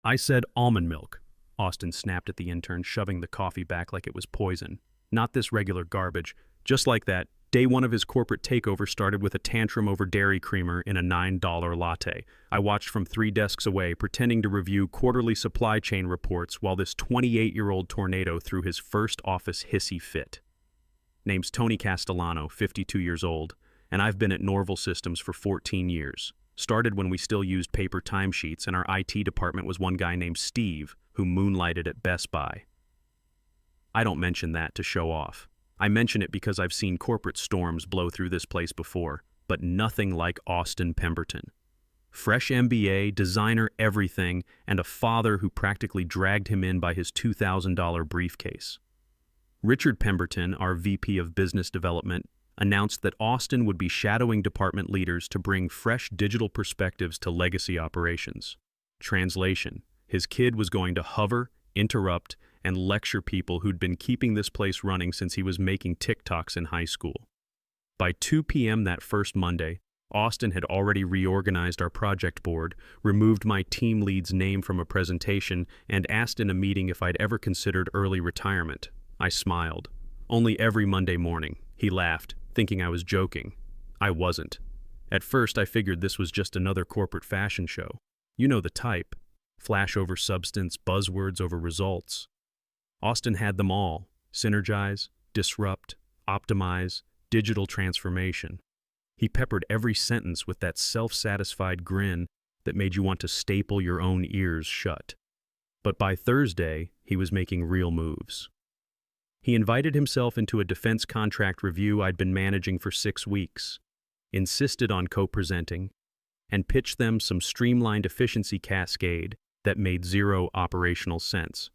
I said almond milk. Austin snapped at the intern, shoving the coffee back like it was poison. Not this regular garbage. Just like that, day one of his corporate takeover started with a tantrum over dairy creamer in a $9 latte. I watched from 3 desks away, pretending to review quarterly supply chain reports while this 28-year-old tornado threw his first office hissy fit. Name's Tony Castellano, 52 years old, and I've been at Norval Systems for 14 years. Started when we still used paper timesheets, and our IT department was one guy named Steve, who moonlighted at Best Buy. I don't mention that to show off. I mention it because I've seen corporate storms blow through this place before, but nothing like Austin Pemberton. Fresh MBA, designer everything, and a father who practically dragged him in by his $2,000 briefcase. Richard Pemberton, our VP of Business Development, announced that Austin would be shadowing department leaders to bring fresh digital perspectives to legacy operations. Translation: his kid was going to hover, interrupt, and lecture people who'd been keeping this place running since he was making TikToks in high school. By 2 p.m. that first Monday, Austin had already reorganized our project board, removed my team lead's name from a presentation, and asked in a meeting if I'd ever considered early retirement. I smiled. Only every Monday morning. He laughed, thinking I was joking. I wasn't. At first, I figured this was just another corporate fashion show. You know the type. Flash over substance, buzzwords over results. Austin had them all: synergize, disrupt, optimize, digital transformation. He peppered every sentence with that self-satisfied grin that made you want to staple your own ears shut. But by Thursday, he was making real moves. He invited himself into a defense contract review I'd been managing for 6 weeks, insisted on co-presenting, and pitched them some streamlined efficiency cascade that made zero operational sense.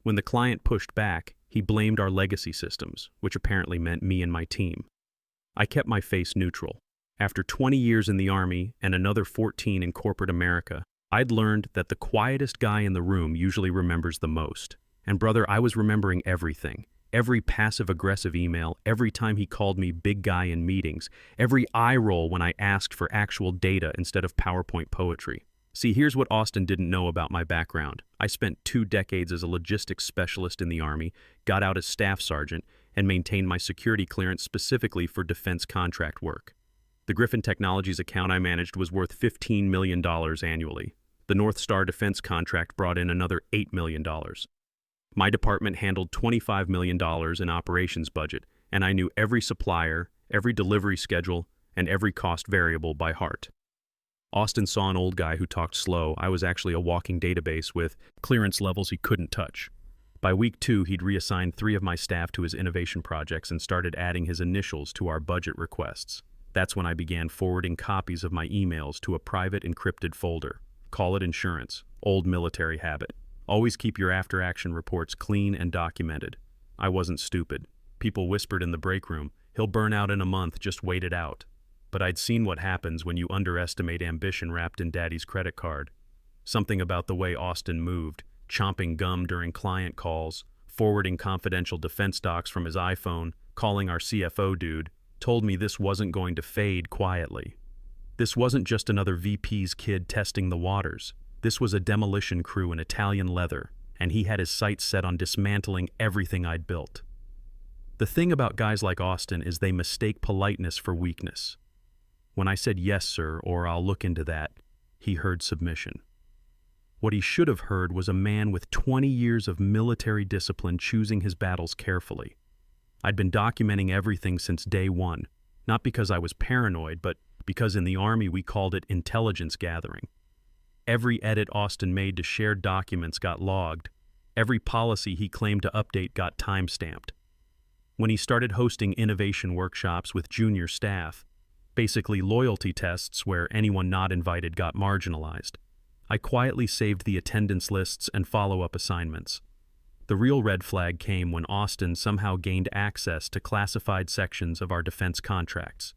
When the client pushed back, he blamed our legacy systems, which apparently meant me and my team. I kept my face neutral. After 20 years in the Army and another 14 in corporate America, I'd learned that the quietest guy in the room usually remembers the most. And brother, I was remembering everything. Every passive-aggressive email, every time he called me big guy in meetings, every eye roll when I asked for actual data instead of PowerPoint poetry. See, here's what Austin didn't know about my background. I spent 2 decades as a logistics specialist in the Army, got out as staff sergeant, and maintained my security clearance specifically for defense contract work. The Griffin Technologies account I managed was worth $15 million annually. The North Star defense contract brought in another $8 million. My department handled $25 million in operations budget, and I knew every supplier, every delivery schedule, and every cost variable by heart. Austin saw an old guy who talked slow. I was actually a walking database with clearance levels he couldn't touch. By week 2, he'd reassigned 3 of my staff to his innovation projects and started adding his initials to our budget requests. That's when I began forwarding copies of my emails to a private encrypted folder. Call it insurance. Old military habit. Always keep your after-action reports clean and documented. I wasn't stupid. People whispered in the break room, "He'll burn out in a month, just wait it out." But I'd seen what happens when you underestimate ambition wrapped in daddy's credit card. Something about the way Austin moved, chomping gum during client calls, forwarding confidential defense docs from his iPhone, calling our CFO dude, told me this wasn't going to fade quietly. This wasn't just another VP's kid testing the waters. This was a demolition crew in Italian leather, and he had his sights set on dismantling everything I'd built. The thing about guys like Austin is they mistake politeness for weakness. When I said, "Yes, sir," or "I'll look into that," he heard submission. What he should have heard was a man with 20 years of military discipline choosing his battles carefully. I'd been documenting everything since day one, not because I was paranoid, but because in the Army we called it intelligence gathering. Every edit Austin made to shared documents got logged. Every policy he claimed to update got time-stamped. When he started hosting innovation workshops with junior staff, basically loyalty tests where anyone not invited got marginalized, I quietly saved the attendance lists and follow-up assignments. The real red flag came when Austin somehow gained access to classified sections of our defense contracts.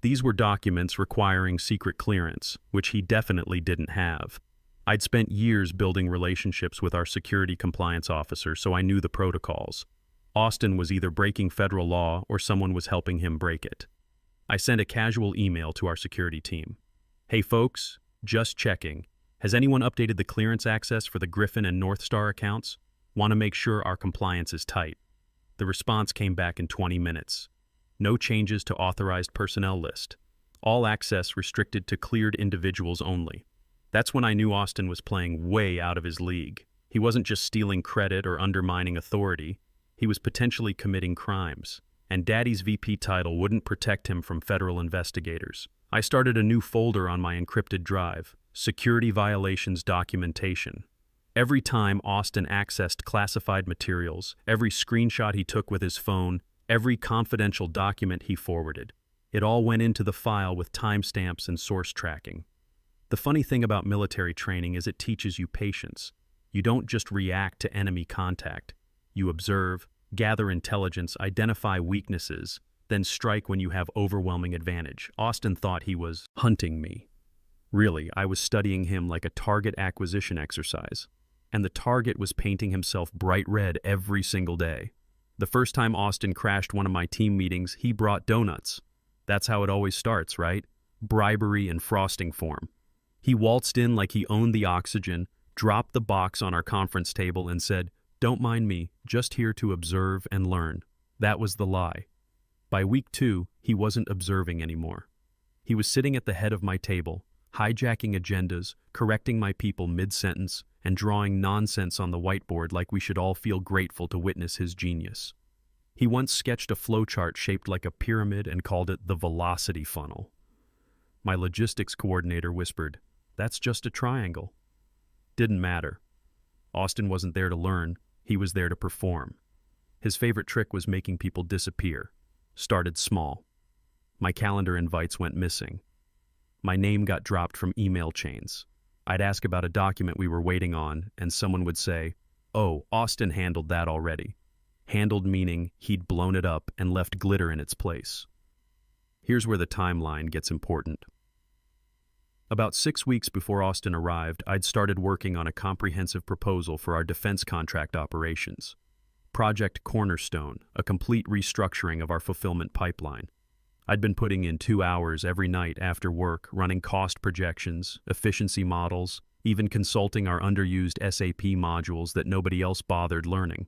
These were documents requiring secret clearance, which he definitely didn't have. I'd spent years building relationships with our security compliance officer, so I knew the protocols. Austin was either breaking federal law or someone was helping him break it. I sent a casual email to our security team. "Hey folks, just checking. Has anyone updated the clearance access for the Griffin and North Star accounts? Want to make sure our compliance is tight. The response came back in 20 minutes. No changes to authorized personnel list. All access restricted to cleared individuals only. That's when I knew Austin was playing way out of his league. He wasn't just stealing credit or undermining authority. He was potentially committing crimes. And Daddy's VP title wouldn't protect him from federal investigators. I started a new folder on my encrypted drive, Security Violations Documentation. Every time Austin accessed classified materials, every screenshot he took with his phone, every confidential document he forwarded, it all went into the file with timestamps and source tracking. The funny thing about military training is it teaches you patience. You don't just react to enemy contact. You observe, gather intelligence, identify weaknesses, then strike when you have overwhelming advantage. Austin thought he was hunting me. Really, I was studying him like a target acquisition exercise. And the target was painting himself bright red every single day. The first time Austin crashed one of my team meetings, he brought donuts. That's how it always starts, right? Bribery in frosting form. He waltzed in like he owned the oxygen, dropped the box on our conference table and said, "Don't mind me, just here to observe and learn." That was the lie. By week 2, he wasn't observing anymore. He was sitting at the head of my table, hijacking agendas, correcting my people mid-sentence, and drawing nonsense on the whiteboard like we should all feel grateful to witness his genius. He once sketched a flowchart shaped like a pyramid and called it the velocity funnel. My logistics coordinator whispered, "That's just a triangle." Didn't matter. Austin wasn't there to learn, he was there to perform. His favorite trick was making people disappear. Started small. My calendar invites went missing. My name got dropped from email chains. I'd ask about a document we were waiting on, and someone would say, "Oh, Austin handled that already." Handled meaning he'd blown it up and left glitter in its place. Here's where the timeline gets important. About 6 weeks before Austin arrived, I'd started working on a comprehensive proposal for our defense contract operations. Project Cornerstone, a complete restructuring of our fulfillment pipeline. I'd been putting in 2 hours every night after work, running cost projections, efficiency models, even consulting our underused SAP modules that nobody else bothered learning.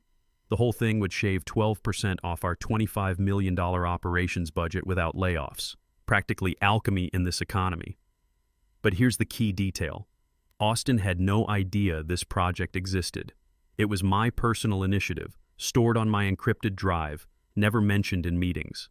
The whole thing would shave 12% off our $25 million operations budget without layoffs. Practically alchemy in this economy. But here's the key detail. Austin had no idea this project existed. It was my personal initiative, stored on my encrypted drive, never mentioned in meetings.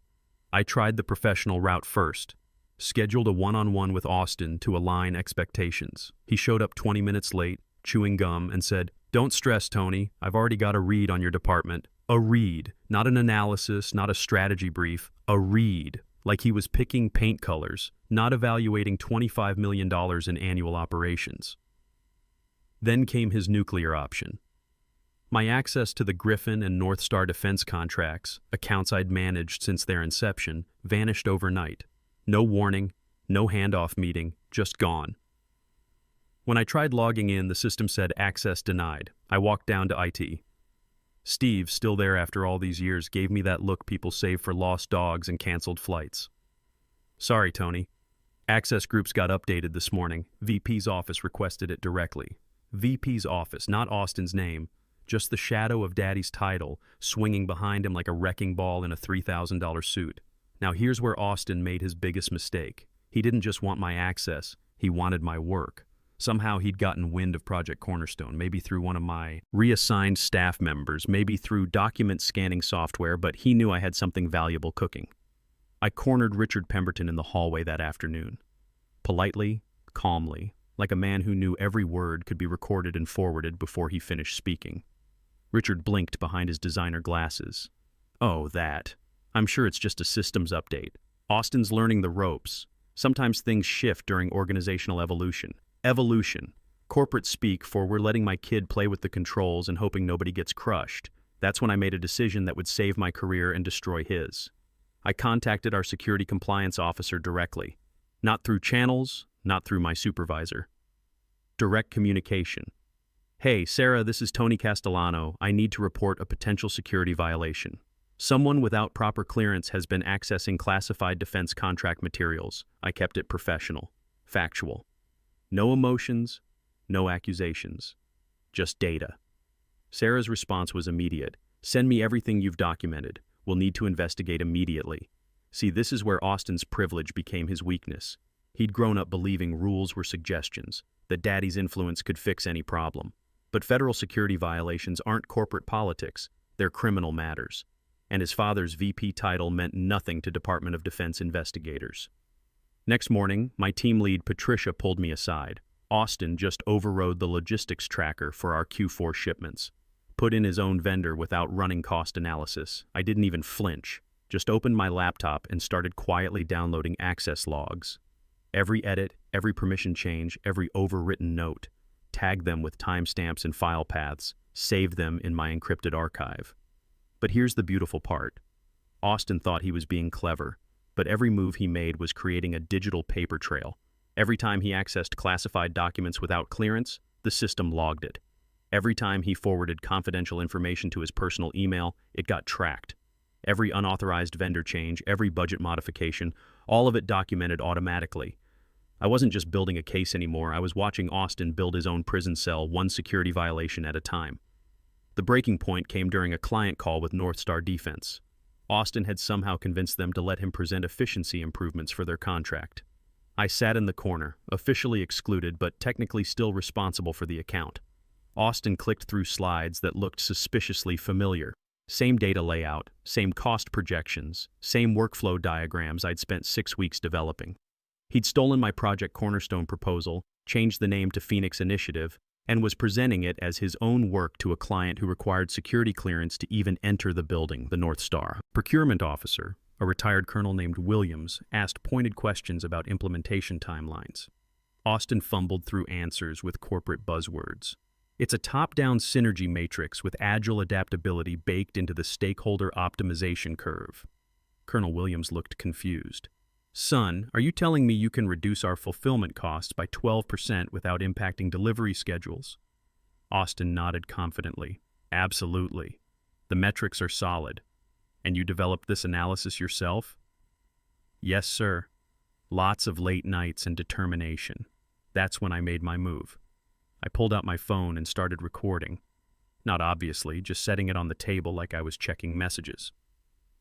I tried the professional route first, scheduled a one-on-one with Austin to align expectations. He showed up 20 minutes late, chewing gum, and said, "Don't stress, Tony. I've already got a read on your department." A read, not an analysis, not a strategy brief, a read. Like he was picking paint colors, not evaluating $25 million in annual operations. Then came his nuclear option. My access to the Griffin and North Star defense contracts, accounts I'd managed since their inception, vanished overnight. No warning, no handoff meeting, just gone. When I tried logging in, the system said access denied. I walked down to IT. Steve, still there after all these years, gave me that look people save for lost dogs and canceled flights. "Sorry, Tony. Access groups got updated this morning. VP's office requested it directly." VP's office, not Austin's name. Just the shadow of Daddy's title, swinging behind him like a wrecking ball in a $3,000 suit. Now here's where Austin made his biggest mistake. He didn't just want my access, he wanted my work. Somehow he'd gotten wind of Project Cornerstone, maybe through one of my reassigned staff members, maybe through document scanning software, but he knew I had something valuable cooking. I cornered Richard Pemberton in the hallway that afternoon. Politely, calmly, like a man who knew every word could be recorded and forwarded before he finished speaking. Richard blinked behind his designer glasses. "Oh, that. I'm sure it's just a systems update. Austin's learning the ropes. Sometimes things shift during organizational evolution. Evolution. Corporate speak for we're letting my kid play with the controls and hoping nobody gets crushed. That's when I made a decision that would save my career and destroy his. I contacted our security compliance officer directly. Not through channels, not through my supervisor. Direct communication. "Hey, Sarah, this is Tony Castellano. I need to report a potential security violation. Someone without proper clearance has been accessing classified defense contract materials." I kept it professional, factual. No emotions, no accusations, just data. Sarah's response was immediate. Send me everything you've documented. We'll need to investigate immediately. See, this is where Austin's privilege became his weakness. He'd grown up believing rules were suggestions, that daddy's influence could fix any problem. But federal security violations aren't corporate politics, they're criminal matters. And his father's VP title meant nothing to Department of Defense investigators. Next morning, my team lead Patricia pulled me aside. Austin just overrode the logistics tracker for our Q4 shipments. Put in his own vendor without running cost analysis. I didn't even flinch. Just opened my laptop and started quietly downloading access logs. Every edit, every permission change, every overwritten note. Tagged them with timestamps and file paths. Saved them in my encrypted archive. But here's the beautiful part. Austin thought he was being clever, but every move he made was creating a digital paper trail. Every time he accessed classified documents without clearance, the system logged it. Every time he forwarded confidential information to his personal email, it got tracked. Every unauthorized vendor change, every budget modification, all of it documented automatically. I wasn't just building a case anymore, I was watching Austin build his own prison cell, one security violation at a time. The breaking point came during a client call with North Star Defense. Austin had somehow convinced them to let him present efficiency improvements for their contract. I sat in the corner, officially excluded but technically still responsible for the account. Austin clicked through slides that looked suspiciously familiar. Same data layout, same cost projections, same workflow diagrams I'd spent 6 weeks developing. He'd stolen my Project Cornerstone proposal, changed the name to Phoenix Initiative, and was presenting it as his own work to a client who required security clearance to even enter the building, the North Star. Procurement officer, a retired colonel named Williams, asked pointed questions about implementation timelines. Austin fumbled through answers with corporate buzzwords. It's a top-down synergy matrix with agile adaptability baked into the stakeholder optimization curve. Colonel Williams looked confused. Son, are you telling me you can reduce our fulfillment costs by 12% without impacting delivery schedules? Austin nodded confidently. Absolutely. The metrics are solid. And you developed this analysis yourself? Yes, sir. Lots of late nights and determination. That's when I made my move. I pulled out my phone and started recording. Not obviously, just setting it on the table like I was checking messages.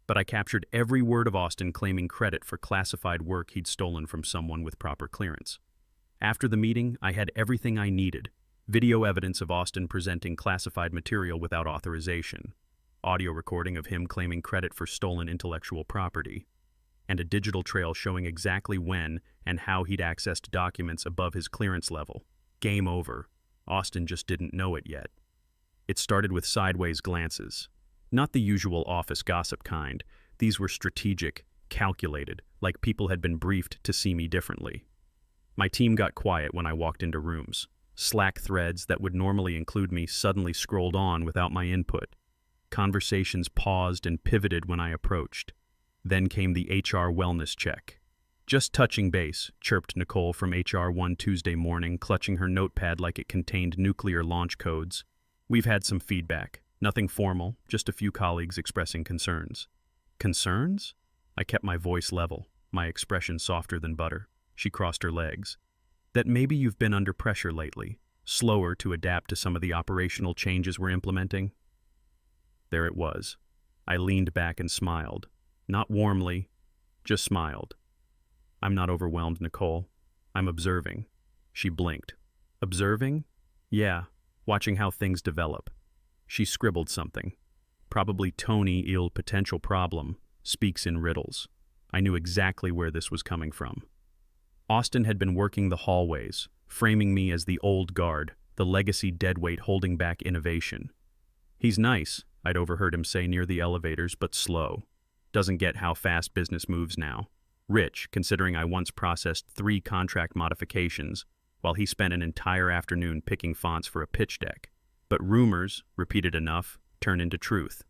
But I captured every word of Austin claiming credit for classified work he'd stolen from someone with proper clearance. After the meeting, I had everything I needed. Video evidence of Austin presenting classified material without authorization, audio recording of him claiming credit for stolen intellectual property, and a digital trail showing exactly when and how he'd accessed documents above his clearance level. Game over. Austin just didn't know it yet. It started with sideways glances. Not the usual office gossip kind. These were strategic, calculated, like people had been briefed to see me differently. My team got quiet when I walked into rooms. Slack threads that would normally include me suddenly scrolled on without my input. Conversations paused and pivoted when I approached. Then came the HR wellness check. Just touching base, chirped Nicole from HR one Tuesday morning, clutching her notepad like it contained nuclear launch codes. We've had some feedback. Nothing formal, just a few colleagues expressing concerns. Concerns? I kept my voice level, my expression softer than butter. She crossed her legs. That maybe you've been under pressure lately, slower to adapt to some of the operational changes we're implementing. There it was. I leaned back and smiled. Not warmly, just smiled. I'm not overwhelmed, Nicole. I'm observing. She blinked. Observing? Yeah, watching how things develop. She scribbled something. Probably Tony ill potential problem, speaks in riddles. I knew exactly where this was coming from. Austin had been working the hallways, framing me as the old guard, the legacy deadweight holding back innovation. He's nice, I'd overheard him say near the elevators, but slow. Doesn't get how fast business moves now. Rich, considering I once processed 3 contract modifications, while he spent an entire afternoon picking fonts for a pitch deck. But rumors, repeated enough, turn into truth.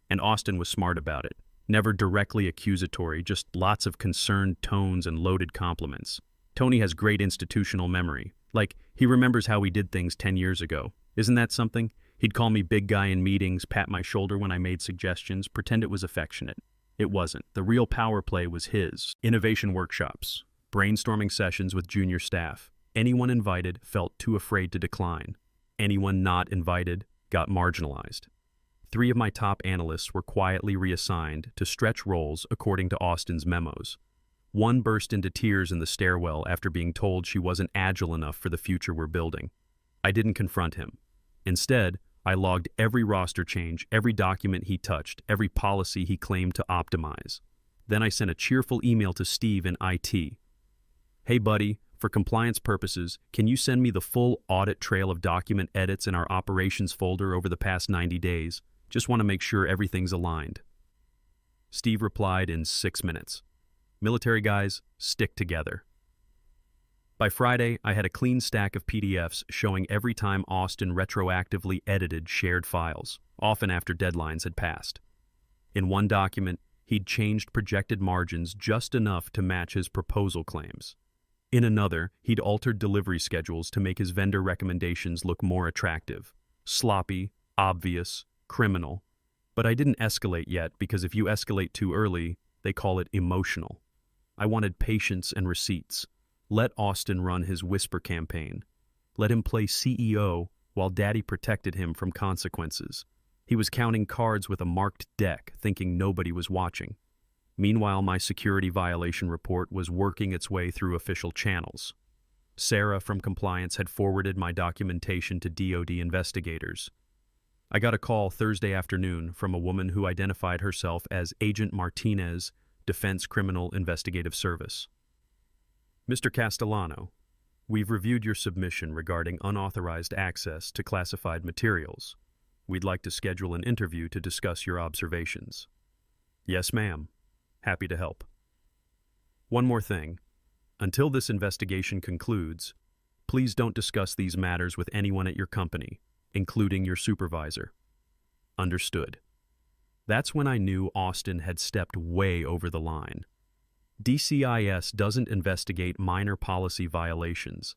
And Austin was smart about it. Never directly accusatory, just lots of concerned tones and loaded compliments. Tony has great institutional memory. Like, he remembers how we did things 10 years ago. Isn't that something? He'd call me big guy in meetings, pat my shoulder when I made suggestions, pretend it was affectionate. It wasn't. The real power play was his. Innovation workshops, brainstorming sessions with junior staff, Anyone invited felt too afraid to decline. Anyone not invited got marginalized. 3 of my top analysts were quietly reassigned to stretch roles according to Austin's memos. One burst into tears in the stairwell after being told she wasn't agile enough for the future we're building. I didn't confront him. Instead, I logged every roster change, every document he touched, every policy he claimed to optimize. Then I sent a cheerful email to Steve in IT. Hey buddy, for compliance purposes, can you send me the full audit trail of document edits in our operations folder over the past 90 days? Just want to make sure everything's aligned. Steve replied in 6 minutes. Military guys, stick together. By Friday, I had a clean stack of PDFs showing every time Austin retroactively edited shared files, often after deadlines had passed. In one document, he'd changed projected margins just enough to match his proposal claims. In another, he'd altered delivery schedules to make his vendor recommendations look more attractive. Sloppy, obvious, criminal. But I didn't escalate yet because if you escalate too early, they call it emotional. I wanted patience and receipts. Let Austin run his whisper campaign. Let him play CEO while Daddy protected him from consequences. He was counting cards with a marked deck, thinking nobody was watching. Meanwhile, my security violation report was working its way through official channels. Sarah from compliance had forwarded my documentation to DoD investigators. I got a call Thursday afternoon from a woman who identified herself as Agent Martinez, Defense Criminal Investigative Service. Mr. Castellano, we've reviewed your submission regarding unauthorized access to classified materials. We'd like to schedule an interview to discuss your observations. Yes, ma'am. Happy to help. One more thing. Until this investigation concludes, please don't discuss these matters with anyone at your company, including your supervisor. Understood. That's when I knew Austin had stepped way over the line. DCIS doesn't investigate minor policy violations.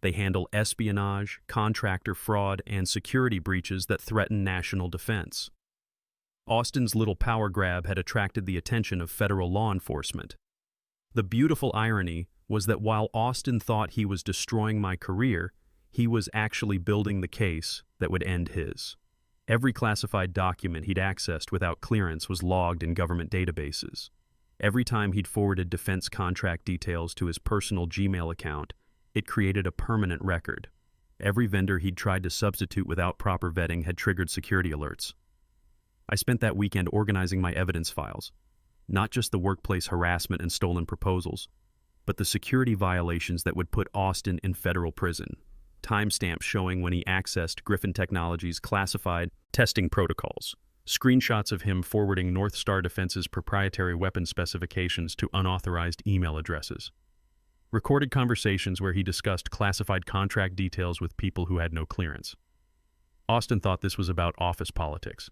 They handle espionage, contractor fraud, and security breaches that threaten national defense. Austin's little power grab had attracted the attention of federal law enforcement. The beautiful irony was that while Austin thought he was destroying my career, he was actually building the case that would end his. Every classified document he'd accessed without clearance was logged in government databases. Every time he'd forwarded defense contract details to his personal Gmail account, it created a permanent record. Every vendor he'd tried to substitute without proper vetting had triggered security alerts. I spent that weekend organizing my evidence files, not just the workplace harassment and stolen proposals, but the security violations that would put Austin in federal prison. Timestamps showing when he accessed Griffin Technologies' classified testing protocols. Screenshots of him forwarding North Star Defense's proprietary weapon specifications to unauthorized email addresses. Recorded conversations where he discussed classified contract details with people who had no clearance. Austin thought this was about office politics.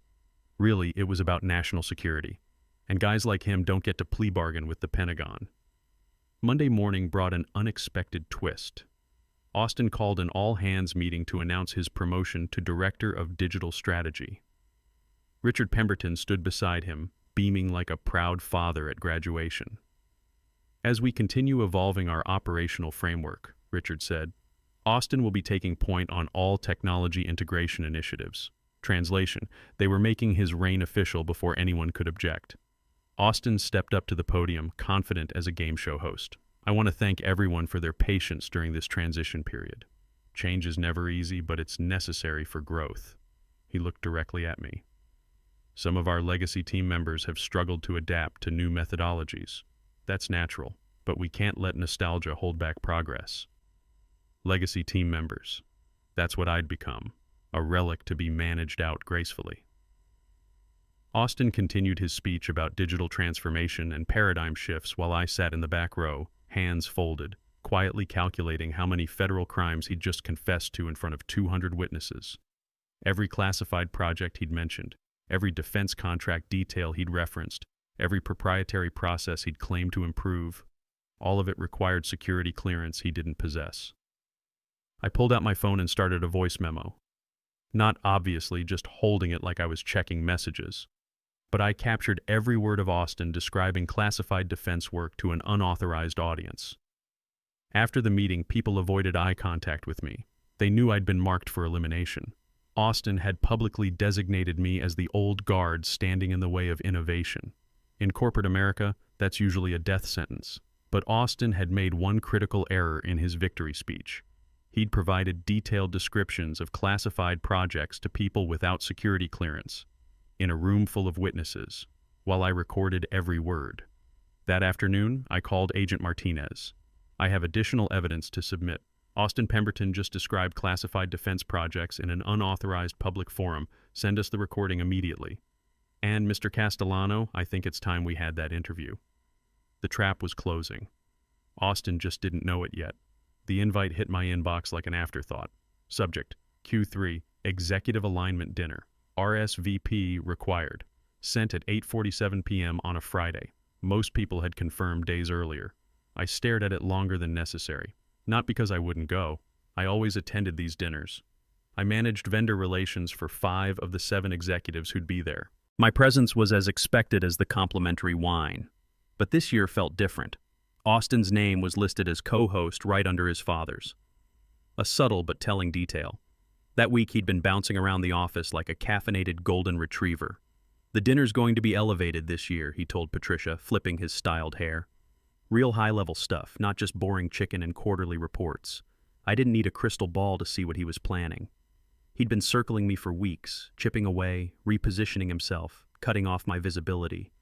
Really, it was about national security. And guys like him don't get to plea bargain with the Pentagon. Monday morning brought an unexpected twist. Austin called an all-hands meeting to announce his promotion to Director of Digital Strategy. Richard Pemberton stood beside him, beaming like a proud father at graduation. As we continue evolving our operational framework, Richard said, Austin will be taking point on all technology integration initiatives. Translation, they were making his reign official before anyone could object. Austin stepped up to the podium, confident as a game show host. I want to thank everyone for their patience during this transition period. Change is never easy, but it's necessary for growth. He looked directly at me. Some of our legacy team members have struggled to adapt to new methodologies. That's natural, but we can't let nostalgia hold back progress. Legacy team members. That's what I'd become, a relic to be managed out gracefully. Austin continued his speech about digital transformation and paradigm shifts while I sat in the back row, hands folded, quietly calculating how many federal crimes he'd just confessed to in front of 200 witnesses. Every classified project he'd mentioned, every defense contract detail he'd referenced, every proprietary process he'd claimed to improve, all of it required security clearance he didn't possess. I pulled out my phone and started a voice memo. Not obviously just holding it like I was checking messages, but I captured every word of Austin describing classified defense work to an unauthorized audience. After the meeting, people avoided eye contact with me. They knew I'd been marked for elimination. Austin had publicly designated me as the old guard standing in the way of innovation. In corporate America, that's usually a death sentence. But Austin had made one critical error in his victory speech. He'd provided detailed descriptions of classified projects to people without security clearance, in a room full of witnesses, while I recorded every word. That afternoon, I called Agent Martinez. I have additional evidence to submit. Austin Pemberton just described classified defense projects in an unauthorized public forum. Send us the recording immediately. And Mr. Castellano, I think it's time we had that interview. The trap was closing. Austin just didn't know it yet. The invite hit my inbox like an afterthought. Subject: Q3, Executive Alignment Dinner. RSVP required. Sent at 8:47 p.m. on a Friday. Most people had confirmed days earlier. I stared at it longer than necessary. Not because I wouldn't go. I always attended these dinners. I managed vendor relations for 5 of the 7 executives who'd be there. My presence was as expected as the complimentary wine. But this year felt different. Austin's name was listed as co-host right under his father's. A subtle but telling detail. That week he'd been bouncing around the office like a caffeinated golden retriever. The dinner's going to be elevated this year, he told Patricia, flipping his styled hair. Real high-level stuff, not just boring chicken and quarterly reports. I didn't need a crystal ball to see what he was planning. He'd been circling me for weeks, chipping away, repositioning himself, cutting off my visibility.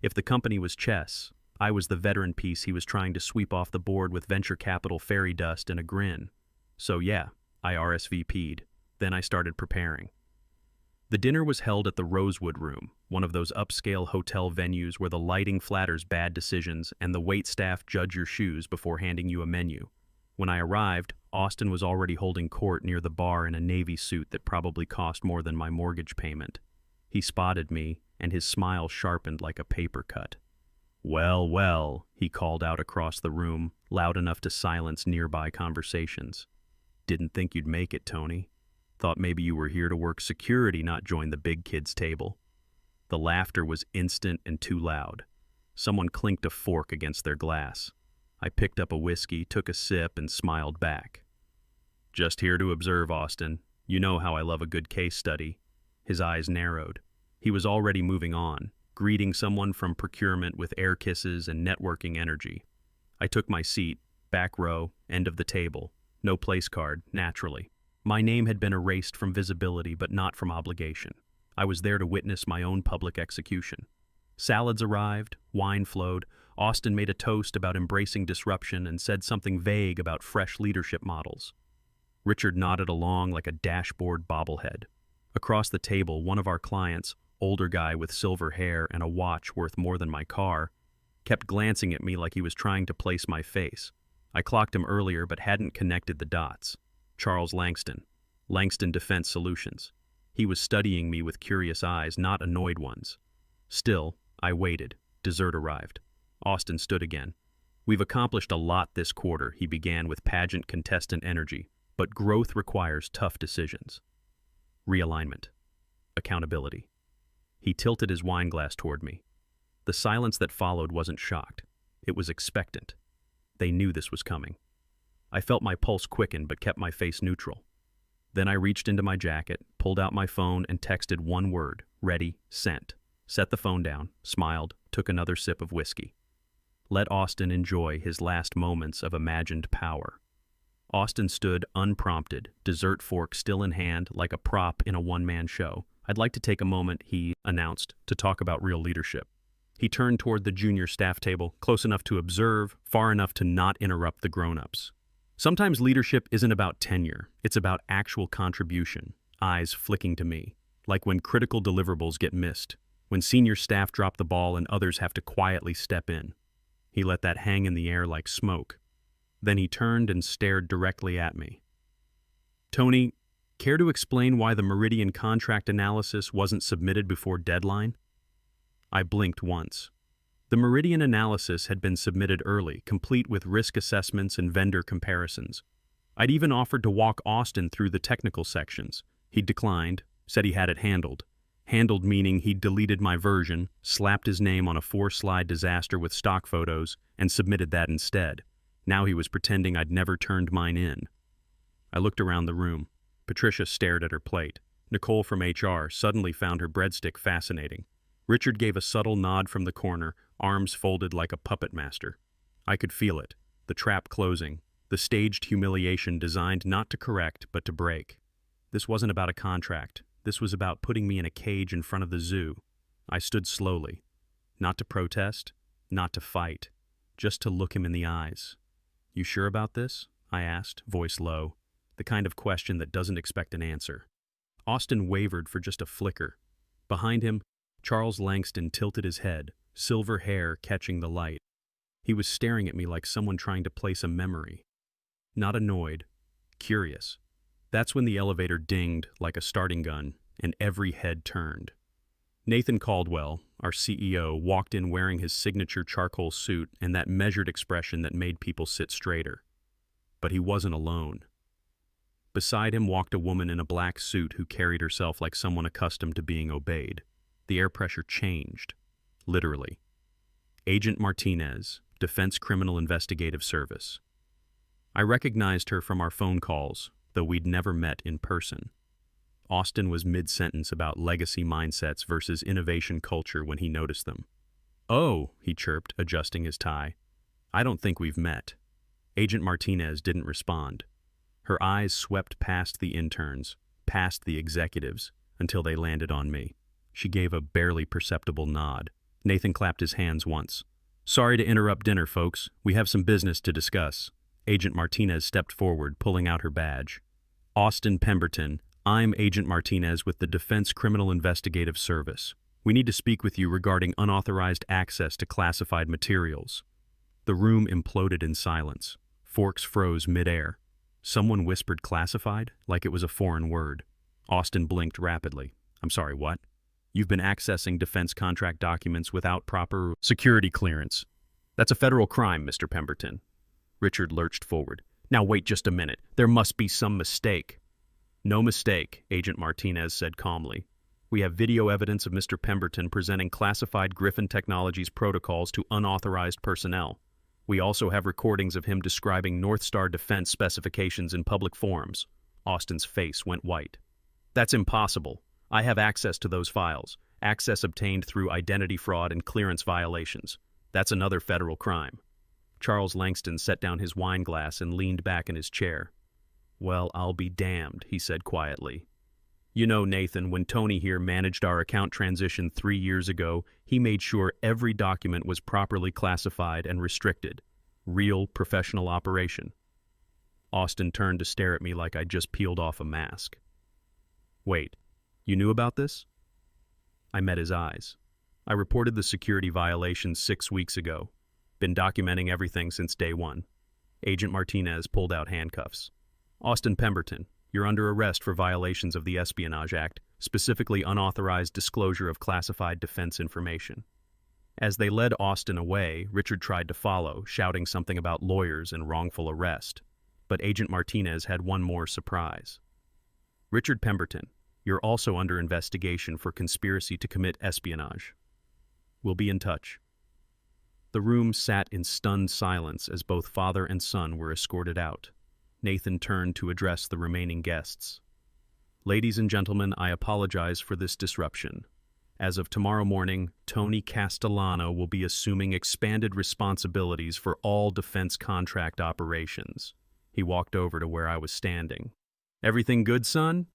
If the company was chess, I was the veteran piece he was trying to sweep off the board with venture capital fairy dust and a grin. So yeah, I RSVP'd. Then I started preparing. The dinner was held at the Rosewood Room, one of those upscale hotel venues where the lighting flatters bad decisions and the waitstaff judge your shoes before handing you a menu. When I arrived, Austin was already holding court near the bar in a navy suit that probably cost more than my mortgage payment. He spotted me, and his smile sharpened like a paper cut. "Well, well," he called out across the room, loud enough to silence nearby conversations. "Didn't think you'd make it, Tony. Thought maybe you were here to work security, not join the big kids' table." The laughter was instant and too loud. Someone clinked a fork against their glass. I picked up a whiskey, took a sip, and smiled back. "Just here to observe, Austin. You know how I love a good case study." His eyes narrowed. He was already moving on, greeting someone from procurement with air kisses and networking energy. I took my seat, back row, end of the table. No place card, naturally. My name had been erased from visibility, but not from obligation. I was there to witness my own public execution. Salads arrived, wine flowed. Austin made a toast about embracing disruption and said something vague about fresh leadership models. Richard nodded along like a dashboard bobblehead. Across the table, one of our clients, older guy with silver hair and a watch worth more than my car, kept glancing at me like he was trying to place my face. I clocked him earlier but hadn't connected the dots. Charles Langston, Langston Defense Solutions. He was studying me with curious eyes, not annoyed ones. Still, I waited. Dessert arrived. Austin stood again. "We've accomplished a lot this quarter," he began with pageant contestant energy, "but growth requires tough decisions. Realignment. Accountability." He tilted his wine glass toward me. The silence that followed wasn't shocked. It was expectant. They knew this was coming. I felt my pulse quicken but kept my face neutral. Then I reached into my jacket, pulled out my phone, and texted one word: ready, sent. Set the phone down, smiled, took another sip of whiskey. Let Austin enjoy his last moments of imagined power. Austin stood unprompted, dessert fork still in hand, like a prop in a one-man show. "I'd like to take a moment," he announced, "to talk about real leadership." He turned toward the junior staff table, close enough to observe, far enough to not interrupt the grown-ups. "Sometimes leadership isn't about tenure, it's about actual contribution," eyes flicking to me, like when critical deliverables get missed, when senior staff drop the ball and others have to quietly step in. He let that hang in the air like smoke. Then he turned and stared directly at me. "Tony, care to explain why the Meridian contract analysis wasn't submitted before deadline?" I blinked once. The Meridian analysis had been submitted early, complete with risk assessments and vendor comparisons. I'd even offered to walk Austin through the technical sections. He declined, said he had it handled. Handled meaning he'd deleted my version, slapped his name on a 4-slide disaster with stock photos, and submitted that instead. Now he was pretending I'd never turned mine in. I looked around the room. Patricia stared at her plate. Nicole from HR suddenly found her breadstick fascinating. Richard gave a subtle nod from the corner, arms folded like a puppet master. I could feel it, the trap closing, the staged humiliation designed not to correct but to break. This wasn't about a contract. This was about putting me in a cage in front of the zoo. I stood slowly. Not to protest, not to fight, just to look him in the eyes. "You sure about this?" I asked, voice low, the kind of question that doesn't expect an answer. Austin wavered for just a flicker. Behind him, Charles Langston tilted his head, silver hair catching the light. He was staring at me like someone trying to place a memory. Not annoyed, curious. That's when the elevator dinged like a starting gun, and every head turned. Nathan Caldwell, our CEO, walked in wearing his signature charcoal suit and that measured expression that made people sit straighter. But he wasn't alone. Beside him walked a woman in a black suit who carried herself like someone accustomed to being obeyed. The air pressure changed. Literally. Agent Martinez, Defense Criminal Investigative Service. I recognized her from our phone calls, though we'd never met in person. Austin was mid-sentence about legacy mindsets versus innovation culture when he noticed them. "Oh," he chirped, adjusting his tie. "I don't think we've met." Agent Martinez didn't respond. Her eyes swept past the interns, past the executives, until they landed on me. She gave a barely perceptible nod. Nathan clapped his hands once. "Sorry to interrupt dinner, folks. We have some business to discuss." Agent Martinez stepped forward, pulling out her badge. "Austin Pemberton, I'm Agent Martinez with the Defense Criminal Investigative Service. We need to speak with you regarding unauthorized access to classified materials." The room imploded in silence. Forks froze midair. Someone whispered classified, like it was a foreign word. Austin blinked rapidly. "I'm sorry, what?" "You've been accessing defense contract documents without proper security clearance. That's a federal crime, Mr. Pemberton." Richard lurched forward. "Now wait just a minute. There must be some mistake." "No mistake," Agent Martinez said calmly. "We have video evidence of Mr. Pemberton presenting classified Griffin Technologies protocols to unauthorized personnel. We also have recordings of him describing North Star defense specifications in public forums." Austin's face went white. "That's impossible. I have access to those files, access obtained through identity fraud and clearance violations. That's another federal crime." Charles Langston set down his wine glass and leaned back in his chair. "Well, I'll be damned," he said quietly. "You know, Nathan, when Tony here managed our account transition 3 years ago, he made sure every document was properly classified and restricted. Real professional operation." Austin turned to stare at me like I'd just peeled off a mask. "Wait, you knew about this?" I met his eyes. "I reported the security violations 6 weeks ago. Been documenting everything since day one." Agent Martinez pulled out handcuffs. "Austin Pemberton, you're under arrest for violations of the Espionage Act, specifically unauthorized disclosure of classified defense information." As they led Austin away, Richard tried to follow, shouting something about lawyers and wrongful arrest. But Agent Martinez had one more surprise. "Richard Pemberton, you're also under investigation for conspiracy to commit espionage. We'll be in touch." The room sat in stunned silence as both father and son were escorted out. Nathan turned to address the remaining guests. "Ladies and gentlemen, I apologize for this disruption. As of tomorrow morning, Tony Castellano will be assuming expanded responsibilities for all defense contract operations." He walked over to where I was standing. "Everything good, son?"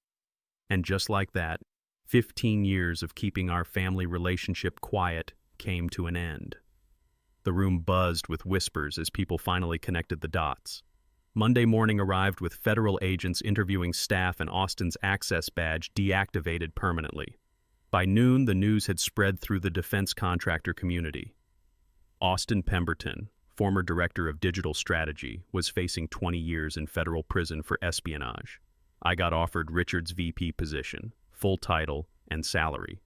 And just like that, 15 years of keeping our family relationship quiet came to an end. The room buzzed with whispers as people finally connected the dots. Monday morning arrived with federal agents interviewing staff and Austin's access badge deactivated permanently. By noon, the news had spread through the defense contractor community. Austin Pemberton, former director of digital strategy, was facing 20 years in federal prison for espionage. I got offered Richard's VP position, full title, and salary.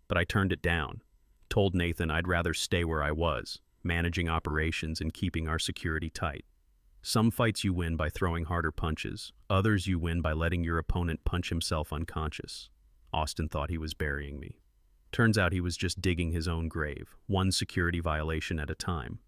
But I turned it down, told Nathan I'd rather stay where I was, managing operations and keeping our security tight. Some fights you win by throwing harder punches, others you win by letting your opponent punch himself unconscious. Austin thought he was burying me. Turns out he was just digging his own grave, one security violation at a time.